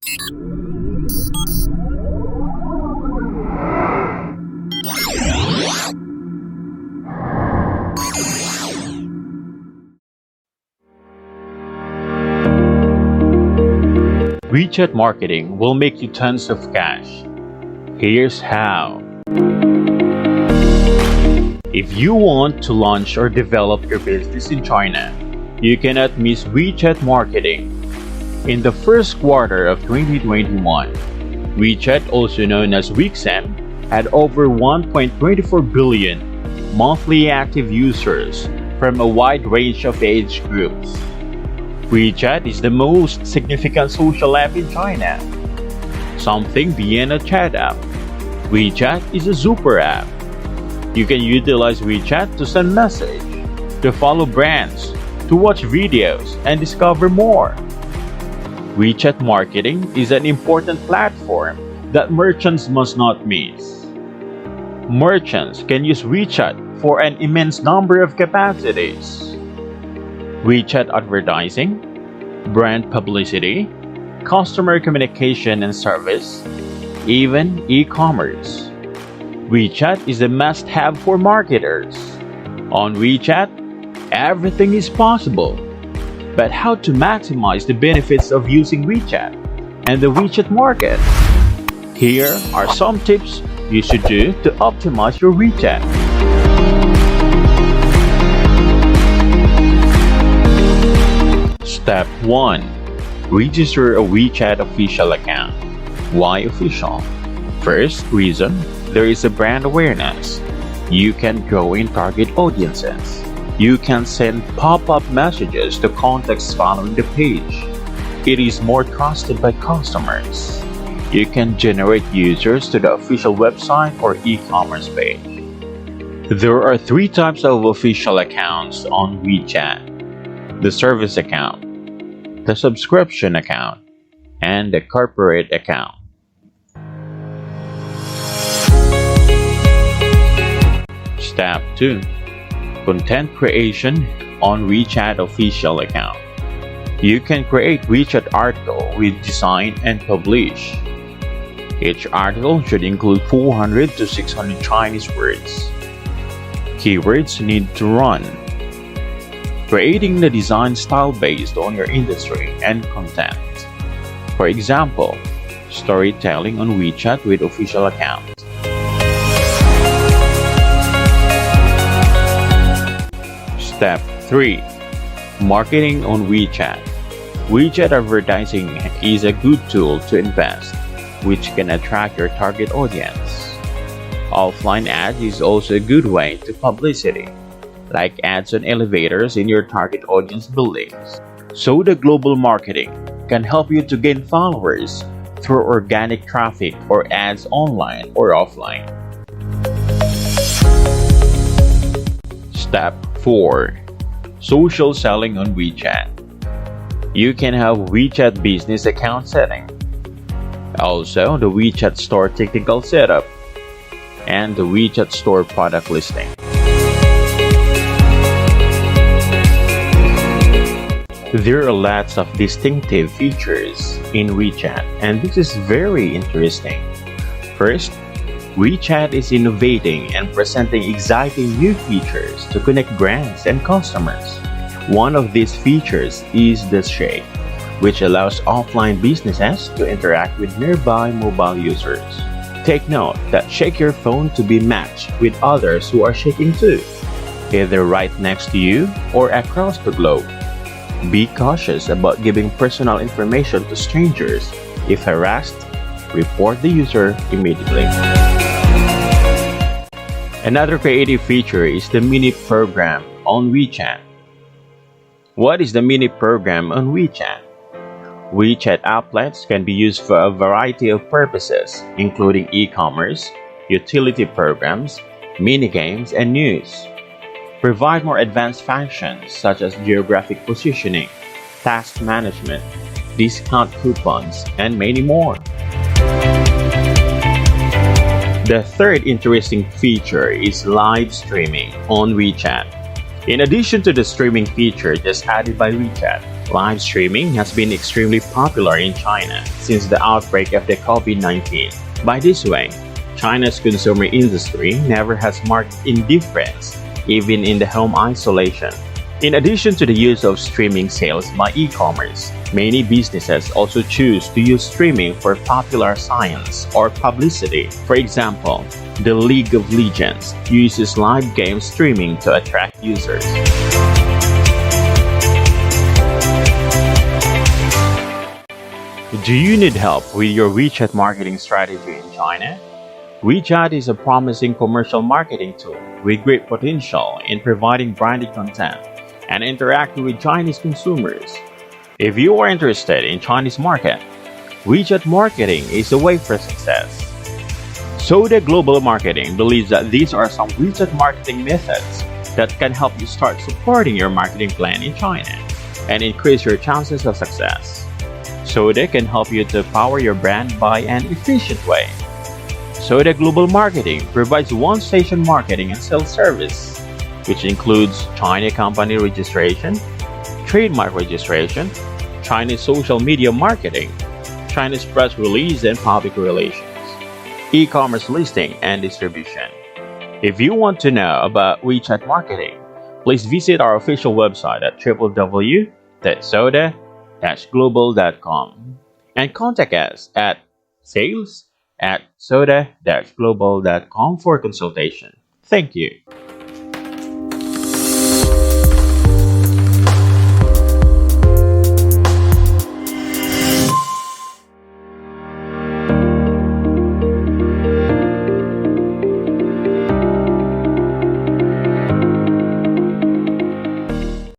WeChat marketing will make you tons of cash. Here's how. If you want to launch or develop your business in China, you cannot miss WeChat marketing. In the first quarter of 2021, WeChat, also known as Wixen, had over 1.24 billion monthly active users from a wide range of age groups. WeChat is the most significant social app in China. Something beyond a chat app. WeChat is a super app. You can utilize WeChat to send messages, to follow brands, to watch videos, and discover more. WeChat marketing is an important platform that merchants must not miss. Merchants can use WeChat for an immense number of capacities. WeChat advertising, brand publicity, customer communication and service, even e-commerce. WeChat is a must-have for marketers. On WeChat, everything is possible. But how to maximize the benefits of using WeChat and the WeChat market? Here are some tips you should do to optimize your WeChat. Step 1. Register a WeChat official account. Why official? First reason, there is a brand awareness. You can grow in target audiences. You can send pop-up messages to contacts following the page. It is more trusted by customers. You can generate users to the official website or e-commerce page. There are 3 types of official accounts on WeChat: the service account, the subscription account, and the corporate account. Step 2. Content creation on WeChat official account. You can create WeChat article with design and publish. Each article should include 400 to 600 Chinese words. Keywords need to run. Creating the design style based on your industry and content. For example, storytelling on WeChat with official account. Step 3. Marketing on WeChat. WeChat advertising is a good tool to invest, which can attract your target audience. Offline ads is also a good way to publicity, like ads on elevators in your target audience buildings. So the global marketing can help you to gain followers through organic traffic or ads online or offline. Step 4. Social selling on WeChat. You can have WeChat business account setting, also the WeChat store technical setup, and the WeChat store product listing. There are lots of distinctive features in WeChat, and this is very interesting. First, WeChat is innovating and presenting exciting new features to connect brands and customers. One of these features is the Shake, which allows offline businesses to interact with nearby mobile users. Take note that shake your phone to be matched with others who are shaking too, either right next to you or across the globe. Be cautious about giving personal information to strangers. If harassed, report the user immediately. Another creative feature is the mini program on WeChat. What is the mini program on WeChat? WeChat applets can be used for a variety of purposes, including e-commerce, utility programs, mini games, and news. Provide more advanced functions such as geographic positioning, task management, discount coupons, and many more. The third interesting feature is live streaming on WeChat. In addition to the streaming feature just added by WeChat, Live streaming has been extremely popular in China since the outbreak of the COVID-19. By this way, China's consumer industry never has marked indifference, even in the home isolation. In addition to the use of streaming sales by e-commerce, many businesses also choose to use streaming for popular science or publicity. For example, the League of Legends uses live game streaming to attract users. Do you need help with your WeChat marketing strategy in China? WeChat is a promising commercial marketing tool with great potential in providing branded content and interacting with Chinese consumers. If you are interested in Chinese market, WeChat marketing is the way for success. Soda Global Marketing believes that these are some WeChat marketing methods that can help you start supporting your marketing plan in China and increase your chances of success. Soda can help you to power your brand by an efficient way. Soda Global Marketing provides one-station marketing and sales service, which includes China company registration, trademark registration, China's social media marketing, China's press release and public relations, e-commerce listing and distribution. If you want to know about WeChat marketing, please visit our official website at www.soda-global.com and contact us at sales@soda-global.com for consultation. Thank you.